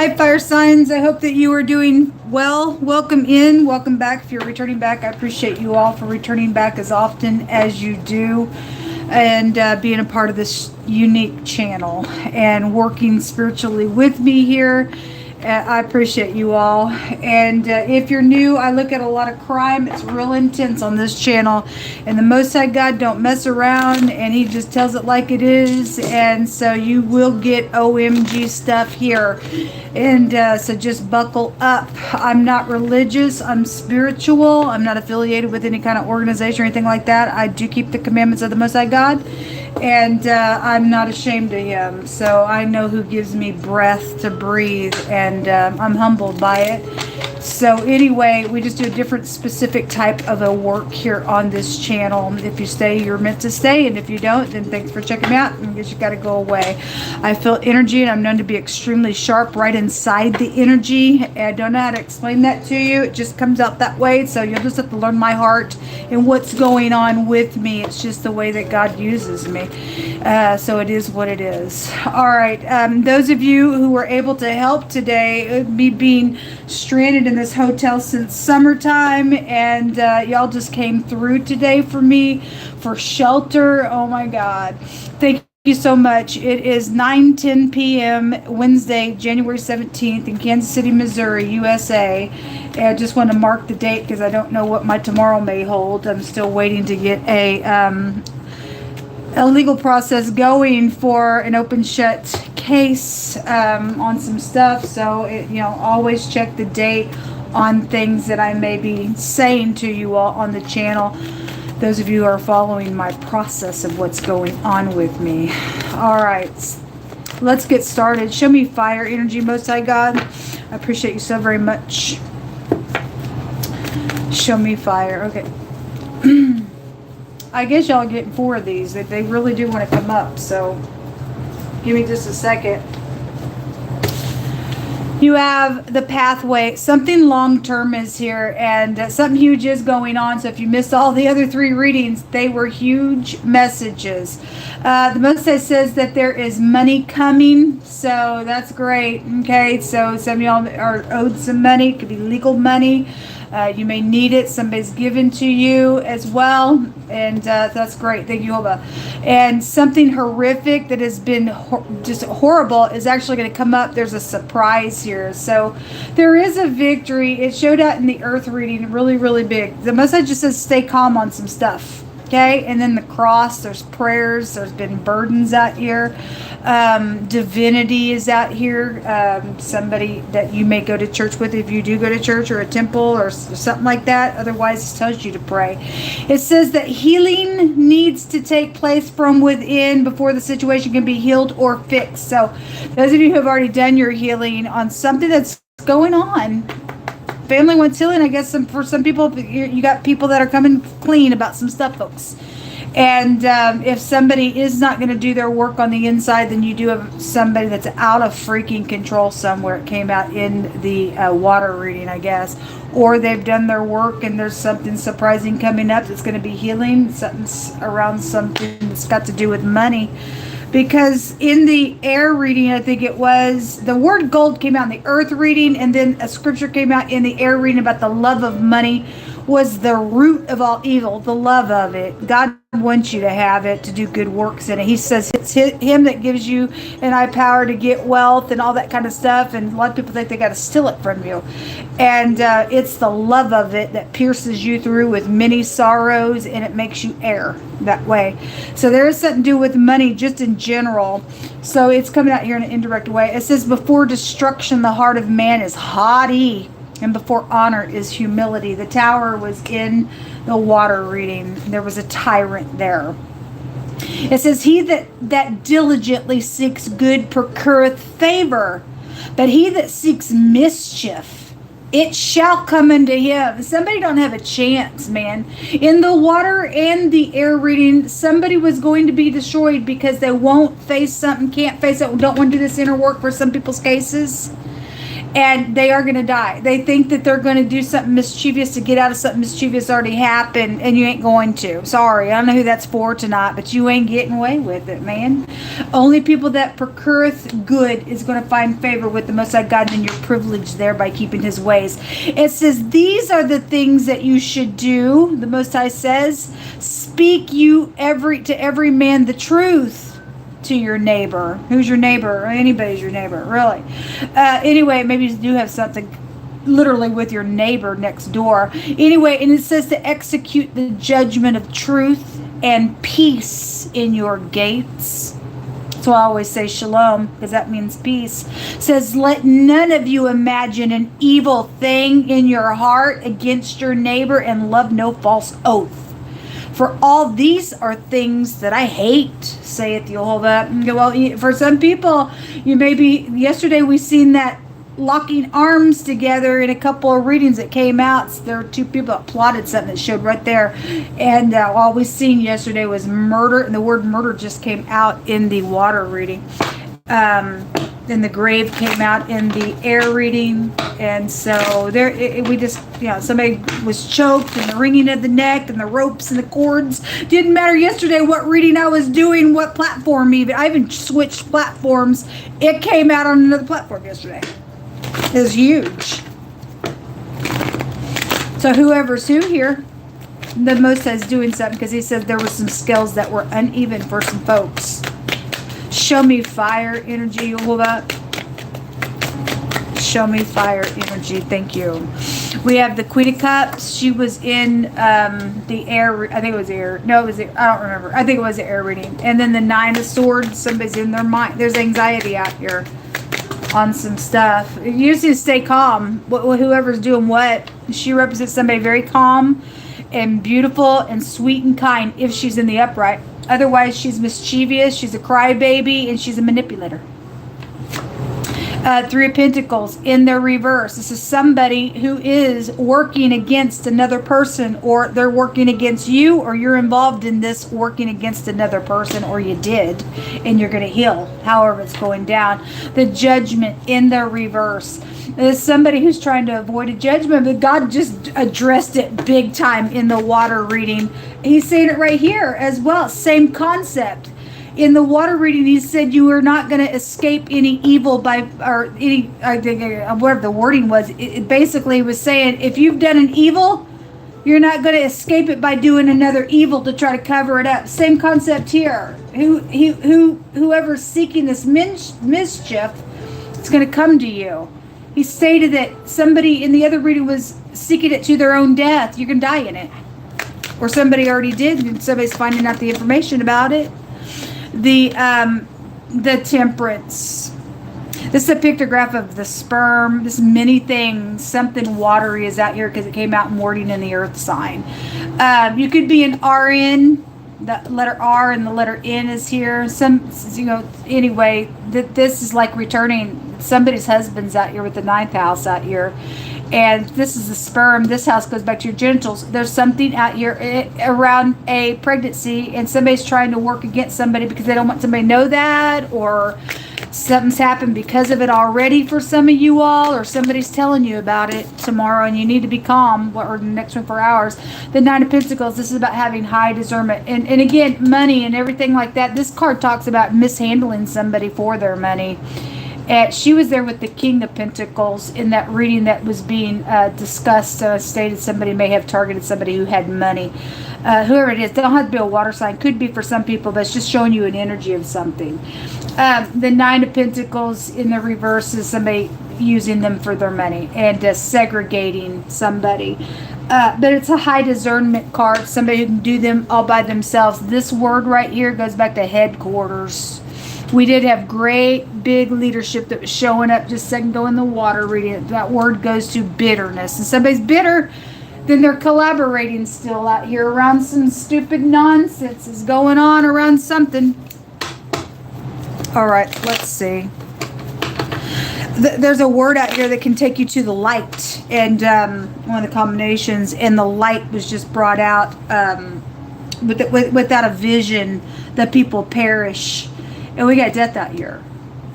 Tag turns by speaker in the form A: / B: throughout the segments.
A: Hi, fire signs. I hope that you are doing well. Welcome in. Welcome back. If you're returning back, I appreciate you all for returning back as often as you do and being a part of this unique channel and working spiritually with me here. I appreciate you all. And if you're new, I look at a lot of crime. It's real intense on this channel. And the Most High God don't mess around, and he just tells it like it is. And so you will get OMG stuff here. And so just buckle up. I'm not religious. I'm spiritual. I'm not affiliated with any kind of organization or anything like that. I do keep the commandments of the Most High God. And I'm not ashamed of him. So I know who gives me breath to breathe, and I'm humbled by it. So anyway, we just do a different specific type of a work here on this channel. If you stay, you're meant to stay, and if you don't, then thanks for checking me out. I guess you got to go away. I feel energy, and I'm known to be extremely sharp right inside the energy. I don't know how to explain that to you. It just comes out that way. So you'll just have to learn my heart and what's going on with me. It's just the way that God uses me. So it is what it is. All right. Those of you who were able to help today, me being stranded in this hotel since summertime, and y'all just came through today for me for shelter. Oh my God. Thank you so much. It is 9:10 p.m. Wednesday, January 17th in Kansas City, Missouri, USA. And I just want to mark the date because I don't know what my tomorrow may hold. I'm still waiting to get a legal process going for an open shut case on some stuff. So always check the date on things that I may be saying to you all on the channel, those of you who are following my process of what's going on with me. All right, let's get started. Show me fire energy, Most High God. I appreciate you so very much. Show me fire. Okay. I guess y'all get 4 of these. They really do want to come up, so give me just a second. You have the pathway. Something long-term is here, and something huge is going on. So if you missed all the other 3 readings, they were huge messages. The Most High says that there is money coming, so that's great. Okay, so some of y'all are owed some money. It could be legal money. You may need it. Somebody's given to you as well. And that's great. Thank you, Oba. And something horrific that has been just horrible is actually going to come up. There's a surprise here. So there is a victory. It showed out in the earth reading really, really big. The Most High just says stay calm on some stuff. Okay, and then the cross, there's prayers, there's been burdens out here. Divinity is out here. Somebody that you may go to church with if you do go to church or a temple or something like that. Otherwise, it tells you to pray. It says that healing needs to take place from within before the situation can be healed or fixed. So those of you who have already done your healing on something that's going on, family wants healing. I guess for some people, you got people that are coming clean about some stuff, folks. And if somebody is not going to do their work on the inside, then you do have somebody that's out of freaking control somewhere. It came out in the water reading, I guess. Or they've done their work and there's something surprising coming up that's going to be healing. Something's around something that's got to do with money. Because in the air reading, I think it was, the word gold came out in the earth reading, and then a scripture came out in the air reading about the love of money was the root of all evil, the love of it. God wants you to have it, to do good works in it. He says it's him that gives you an eye power to get wealth and all that kind of stuff, and a lot of people think they got to steal it from you. And it's the love of it that pierces you through with many sorrows, and it makes you err that way. So there is something to do with money just in general. So it's coming out here in an indirect way. It says, before destruction, the heart of man is haughty, and before honor is humility. The tower was in the water reading. There was a tyrant there. It says, he that diligently seeks good procureth favor, but he that seeks mischief, it shall come unto him. Somebody don't have a chance, man. In the water and the air reading, somebody was going to be destroyed because they won't face something, can't face it, don't want to do this inner work for some people's cases. and they are going to die. They think that they're going to do something mischievous to get out of something mischievous already happened, and you ain't going to. Sorry, I don't know who that's for tonight, but you ain't getting away with it, man. Only people that procureth good is going to find favor with the Most High God, and you're privileged there by keeping His ways. It says, these are the things that you should do. The Most High says, speak you to every man the truth to your neighbor. Who's your neighbor? Anybody's your neighbor, really. Anyway, maybe you do have something literally with your neighbor next door. Anyway, and it says to execute the judgment of truth and peace in your gates. So I always say shalom, because that means peace. It says, let none of you imagine an evil thing in your heart against your neighbor, and love no false oath. For all these are things that I hate, saith Jehovah. Well, for some people, you may be, yesterday we seen that locking arms together in a couple of readings that came out. There were two people that plotted something that showed right there. And all we seen yesterday was murder, and the word murder just came out in the water reading. Then the grave came out in the air reading, and so we just, somebody was choked, and the wringing of the neck, and the ropes and the cords. Didn't matter yesterday what reading I was doing, what platform even. I even switched platforms. It came out on another platform yesterday. It was huge. So whoever's who here, the Most High is doing something, because He said there were some scales that were uneven for some folks. Show me fire energy, Jehovah. Show me fire energy. Thank you. We have the Queen of Cups. She was in the air. I think it was air. No, it was. I don't remember. I think it was the air reading. And then the Nine of Swords. Somebody's in their mind. There's anxiety out here on some stuff. You just need to stay calm. Whoever's doing what. She represents somebody very calm and beautiful and sweet and kind if she's in the upright. Otherwise, she's mischievous, she's a crybaby, and she's a manipulator. Three of Pentacles in their reverse. This is somebody who is working against another person, or they're working against you, or you're involved in this working against another person, or you did, and you're going to heal, however it's going down. The Judgment in their reverse. There's somebody who's trying to avoid a judgment, but God just addressed it big time in the water reading. He's saying it right here as well. Same concept. In the water reading, He said you are not going to escape any evil by, or any, I think, whatever the wording was. It basically was saying, if you've done an evil, you're not going to escape it by doing another evil to try to cover it up. Same concept here. Whoever's seeking this mischief, it's going to come to you. He stated that somebody in the other reading was seeking it to their own death. You can die in it. Or somebody already did, and somebody's finding out the information about it. The Temperance. This is a pictograph of the sperm. This many things. Something watery is out here because it came out in wording in the earth sign. You could be an RN. The letter R and the letter N is here. Anyway, this is like returning. Somebody's husband's out here with the 9th house out here. And this is the sperm. This house goes back to your genitals. There's something out here around a pregnancy, and somebody's trying to work against somebody because they don't want somebody to know that, or something's happened because of it already for some of you all, or somebody's telling you about it tomorrow, and you need to be calm, or the next 24 hours. The Nine of Pentacles, this is about having high discernment. And again, money and everything like that. This card talks about mishandling somebody for their money. And she was there with the King of Pentacles in that reading that was being discussed. Stated somebody may have targeted somebody who had money. Whoever it is, they don't have to be a water sign. Could be for some people, but it's just showing you an energy of something. The Nine of Pentacles in the reverse is somebody using them for their money and segregating somebody. But it's a high discernment card. Somebody who can do them all by themselves. This word right here goes back to headquarters. We did have great big leadership that was showing up just a second ago in the water reading. That word goes to bitterness. And somebody's bitter, then they're collaborating still out here around some stupid nonsense is going on around something. All right, let's see. There's a word out here that can take you to the light. And one of the combinations, and the light was just brought out without a vision, the people perish. And we got death out here.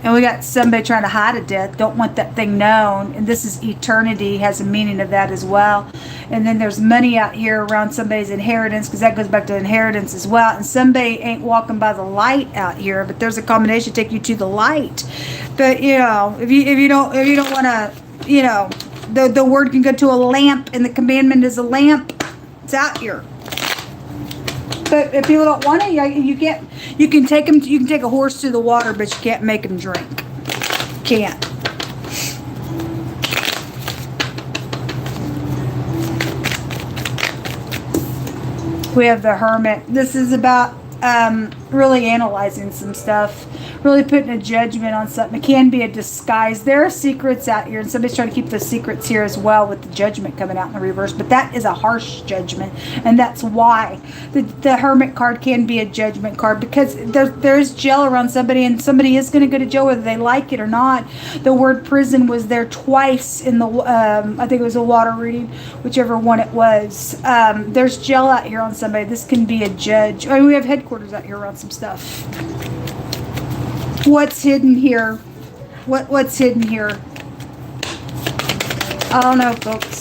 A: And we got somebody trying to hide a death, don't want that thing known. And this is eternity, has a meaning of that as well. And then there's money out here around somebody's inheritance, because that goes back to inheritance as well. And somebody ain't walking by the light out here, but there's a combination to take you to the light. But you know, if you don't want to, you know, the word can go to a lamp, and the commandment is a lamp. It's out here. But if people don't want it, you can take them. You can take a horse to the water, but you can't make them drink. Can't. We have the Hermit. This is about really analyzing some stuff, really putting a judgment on something. It can be a disguise. There are secrets out here, and somebody's trying to keep those secrets here as well, with the judgment coming out in the reverse. But that is a harsh judgment, and that's why the Hermit card can be a judgment card, because there's jail around somebody, and somebody is going to go to jail whether they like it or not. The word prison was there twice in the I think it was a water reading, whichever one it was. There's jail out here on somebody. This can be a judge. I mean, we have headquarters out here around some stuff. What's hidden here? What's hidden here? I don't know, folks.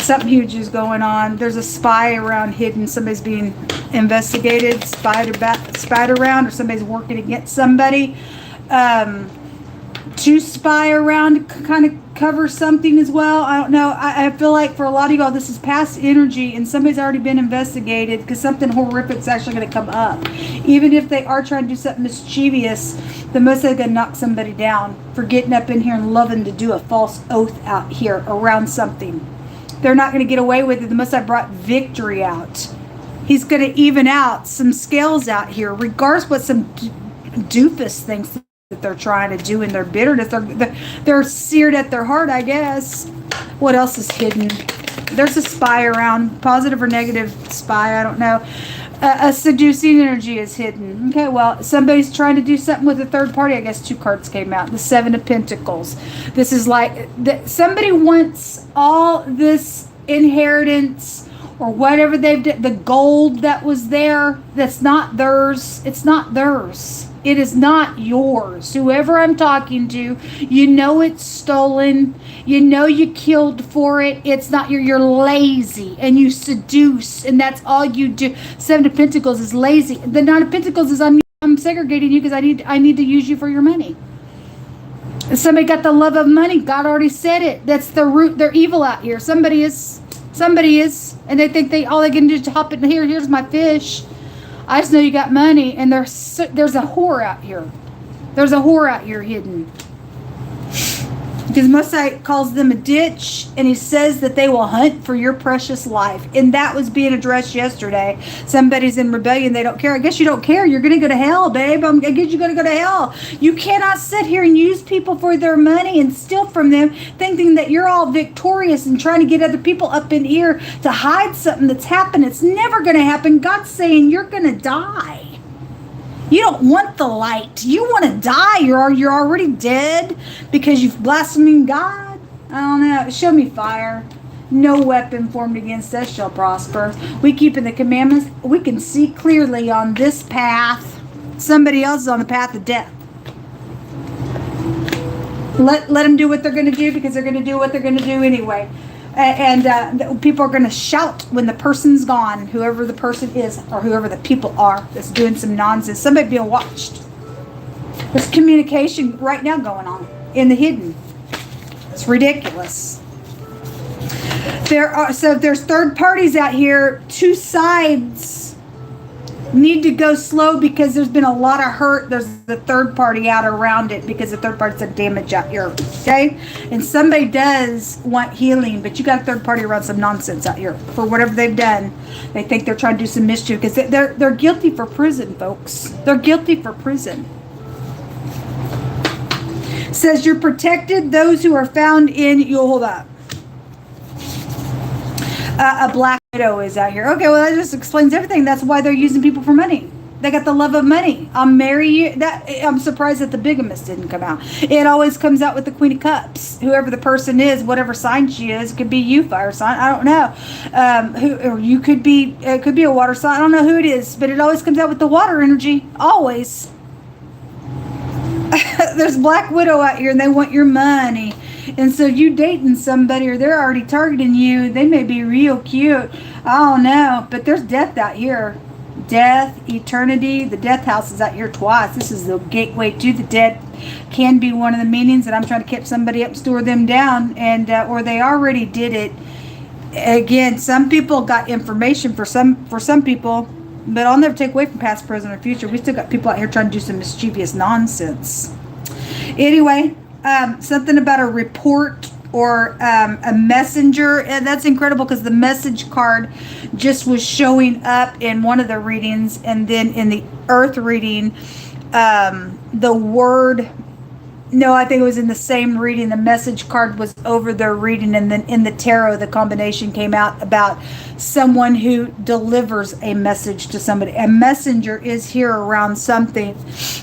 A: Something huge is going on. There's a spy around hidden. Somebody's being investigated, spied around, or somebody's working against somebody. To spy around to kind of cover something as well. I don't know. I feel like for a lot of y'all, this is past energy, and somebody's already been investigated, because something horrific is actually going to come up. Even if they are trying to do something mischievous, the most they're going to knock somebody down for getting up in here and loving to do a false oath out here around something. They're not going to get away with it. The most I brought victory out. He's going to even out some scales out here, regardless what some doofus thinks that they're trying to do in their bitterness. They're seared at their heart, I guess. What else is hidden? There's a spy around, positive or negative spy, I don't know. A seducing energy is hidden. Okay, well, somebody's trying to do something with a third party. I guess two cards came out. The Seven of Pentacles. This is like somebody wants all this inheritance or whatever they've done, the gold that was there, that's not theirs. It's not theirs. It is not yours. Whoever I'm talking to, you know it's stolen. You know you killed for it. It's not you're lazy and you seduce, and that's all you do. Seven of Pentacles is lazy. The Nine of Pentacles is I'm segregating you because I need to use you for your money. Somebody got the love of money. God already said it. That's the root. They're evil out here. Somebody is, and they think all they can do is hop in here. Here's my fish. I just know you got money, and there's a whore out here. There's a whore out here hidden. Because Mosai calls them a ditch, and he says that they will hunt for your precious life. And that was being addressed yesterday. Somebody's in rebellion. They don't care. I guess you don't care. You're going to go to hell, babe. I guess you're going to go to hell. You cannot sit here and use people for their money and steal from them, thinking that you're all victorious and trying to get other people up in here to hide something that's happened. It's never going to happen. God's saying you're going to die. You don't want the light. You want to die. You're already dead because you've blasphemed God. I don't know. Show me fire. No weapon formed against us shall prosper. We keep in the commandments. We can see clearly on this path. Somebody else is on the path of death. Let them do what they're going to do, because they're going to do what they're going to do anyway. And people are going to shout when the person's gone, whoever the person is or whoever the people are that's doing some nonsense. Somebody being watched. There's communication right now going on in the hidden. It's ridiculous. So there's third parties out here. Two sides need to go slow because there's been a lot of hurt. There's the third party out around it because the third party's done damage out here. Okay? And somebody does want healing, but you got a third party around some nonsense out here for whatever they've done. They think they're trying to do some mischief because they're guilty for prison, folks. They're guilty for prison. It says you're protected. Those who are found in, you'll hold up. A black widow is out here. Okay, well, that just explains everything. That's why they're using people for money. They got the love of money. I'll marry you. I'm surprised that the bigamist didn't come out. It always comes out with the Queen of Cups. Whoever the person is, whatever sign she is, it could be you, fire sign. I don't know. Or you could be. It could be a water sign. I don't know who it is, but it always comes out with the water energy. Always. There's Black Widow out here and they want your money. And so you dating somebody or they're already targeting you. They may be real cute. I don't know. But there's death out here. Death, eternity. The death house is out here twice. This is the gateway to the dead. Can be one of the meanings that I'm trying to catch somebody up, store them down, and or they already did it. Again, some people got information for some people, but I'll never take away from past, present, or future. We still got people out here trying to do some mischievous nonsense. Anyway, something about a report or a messenger, and that's incredible because the message card just was showing up in one of the readings, and then in the earth reading, the word, no, I think it was in the same reading, the message card was over their reading, and then in the tarot the combination came out about someone who delivers a message to somebody. A messenger is here around something.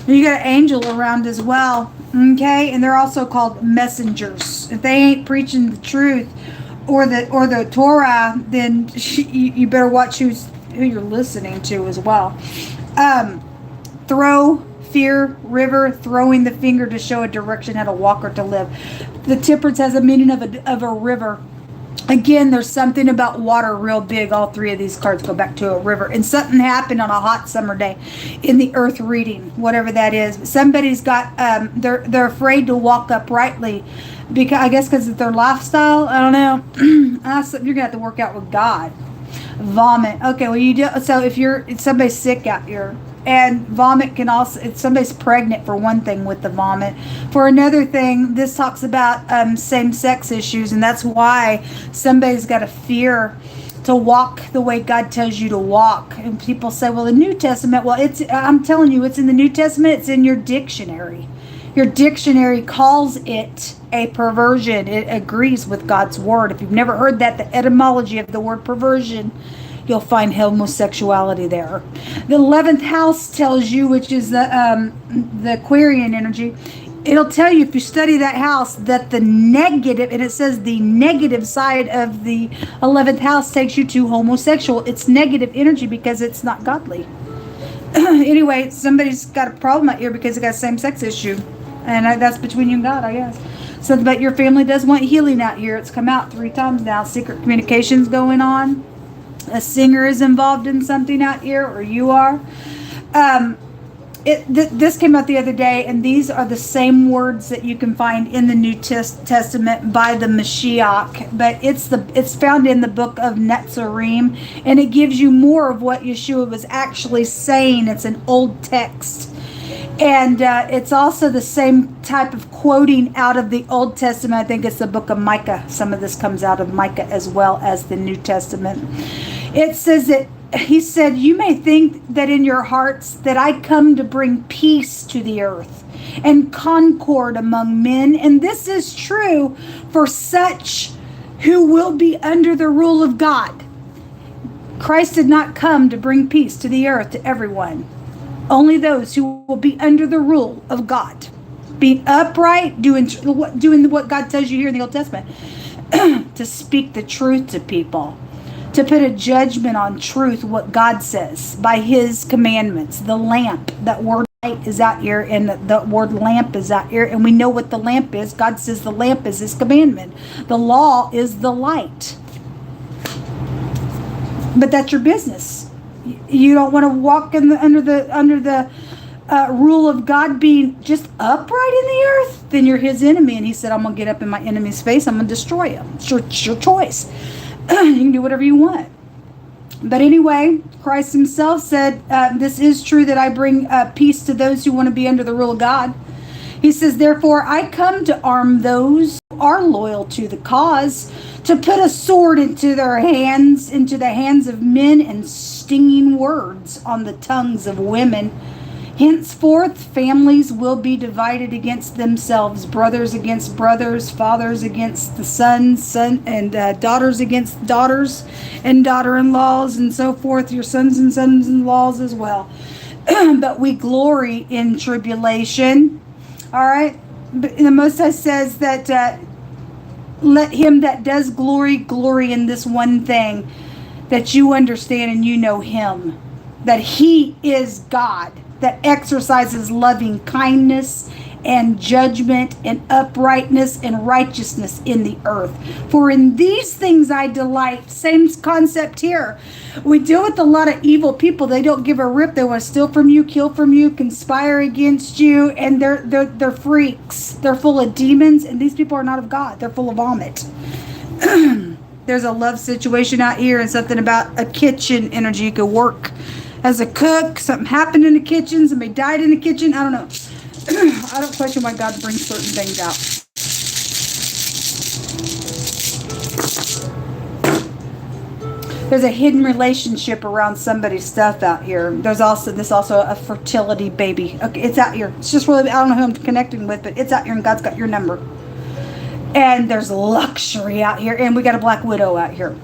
A: You got an angel around as well, okay? And they're also called messengers. If they ain't preaching the truth or the Torah, then you better watch who you're listening to as well. Fear, river, throwing the finger to show a direction how to walk or to live. The temperance has a meaning of a river. Again, there's something about water real big. All three of these cards go back to a river. And something happened on a hot summer day in the earth reading, whatever that is. Somebody's got, they're afraid to walk uprightly. Because I guess because of their lifestyle. I don't know. You're going to have to work out with God. Vomit. Okay, well, you do. So if somebody's sick out here, and vomit can also, if somebody's pregnant for one thing with the vomit. For another thing, this talks about same-sex issues, and that's why somebody's got a fear to walk the way God tells you to walk. And people say, well, the New Testament, well, I'm telling you, it's in the New Testament, it's in your dictionary. Your dictionary calls it a perversion. It agrees with God's word. If you've never heard that, the etymology of the word perversion, you'll find homosexuality there. The 11th house tells you, which is the Aquarian energy, it'll tell you if you study that house that the negative, and it says the negative side of the 11th house takes you to homosexual. It's negative energy because it's not godly. Anyway, somebody's got a problem out here because they got a same-sex issue. And that's between you and God, I guess. Something about your family does want healing out here. It's come out 3 times now. Secret communications going on. A singer is involved in something out here, or you are. This came out the other day, and these are the same words that you can find in the New Testament by the Mashiach, but it's found in the book of Netzarim, and it gives you more of what Yeshua was actually saying. It's an old text. And it's also the same type of quoting out of the Old Testament. I think it's the book of Micah. Some of this comes out of Micah as well as the New Testament. It says that he said, you may think that in your hearts that I come to bring peace to the earth and concord among men. And this is true for such who will be under the rule of God. Christ did not come to bring peace to the earth to everyone. Only those who will be under the rule of God. Being upright, doing what God tells you here in the Old Testament. To speak the truth to people. To put a judgment on truth, what God says, by his commandments. The lamp, that word light is out here, and the word lamp is out here, and we know what the lamp is. God says the lamp is his commandment. The law is the light. But that's your business. You don't want to walk under the rule of God being just upright in the earth, then you're his enemy. And he said, I'm going to get up in my enemy's face. I'm going to destroy him. It's your choice. You can do whatever you want. But anyway, Christ himself said, this is true that I bring peace to those who want to be under the rule of God. He says, therefore, I come to arm those who are loyal to the cause, to put a sword into the hands of men, and stinging words on the tongues of women. Henceforth, families will be divided against themselves, brothers against brothers, fathers against the sons, and daughters against daughters, and daughter-in-laws, and so forth, your sons and sons-in-laws as well. But we glory in tribulation. All right? But the Most High says that let him that does glory in this one thing, that you understand and you know him, that he is God, that exercises loving kindness and judgment and uprightness and righteousness in the earth. For in these things I delight. Same concept here. We deal with a lot of evil people. They don't give a rip. They want to steal from you, kill from you, conspire against you, and they're freaks. They're full of demons, and these people are not of God. They're full of vomit. There's a love situation out here and something about a kitchen energy. You could work as a cook. Something happened in the kitchen. Somebody died in the kitchen. I don't know. I don't question why God brings certain things out. There's a hidden relationship around somebody's stuff out here. There's also a fertility baby. Okay, it's out here. It's just really, I don't know who I'm connecting with, but it's out here and God's got your number. And there's luxury out here. And we got a black widow out here.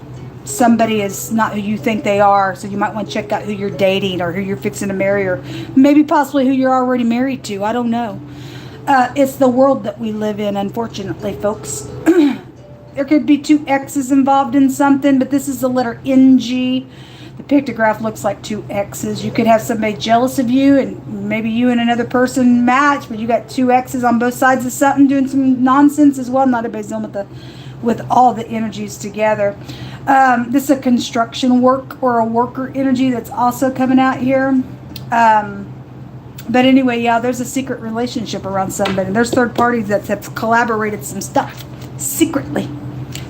A: Somebody is not who you think they are. So you might want to check out who you're dating or who you're fixing to marry or maybe possibly who you're already married to. I don't know. It's the world that we live in, unfortunately, folks. There could be two X's involved in something, but this is the letter NG. The pictograph looks like two X's. You could have somebody jealous of you, and maybe you and another person match, but you got two X's on both sides of something doing some nonsense as well. Not everybody's dealing with all the energies together. This is a construction work or a worker energy that's also coming out here. But anyway, yeah, there's a secret relationship around somebody. There's third parties that have collaborated some stuff secretly.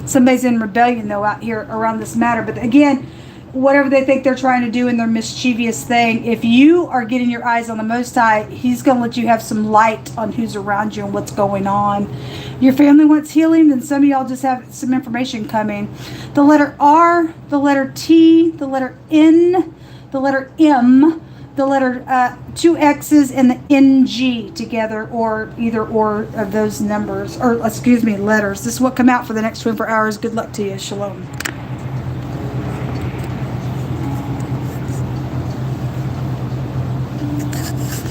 A: Somebody's in rebellion, though, out here around this matter. But again, whatever they think they're trying to do in their mischievous thing, if you are getting your eyes on the Most High, He's going to let you have some light on who's around you and what's going on. Your family wants healing, then some of y'all just have some information coming. The letter R, the letter T, the letter N, the letter M, the letter two X's and the NG together, or either or of those numbers, or excuse me, letters. This is what come out for the next 24 hours. Good luck to you. Shalom.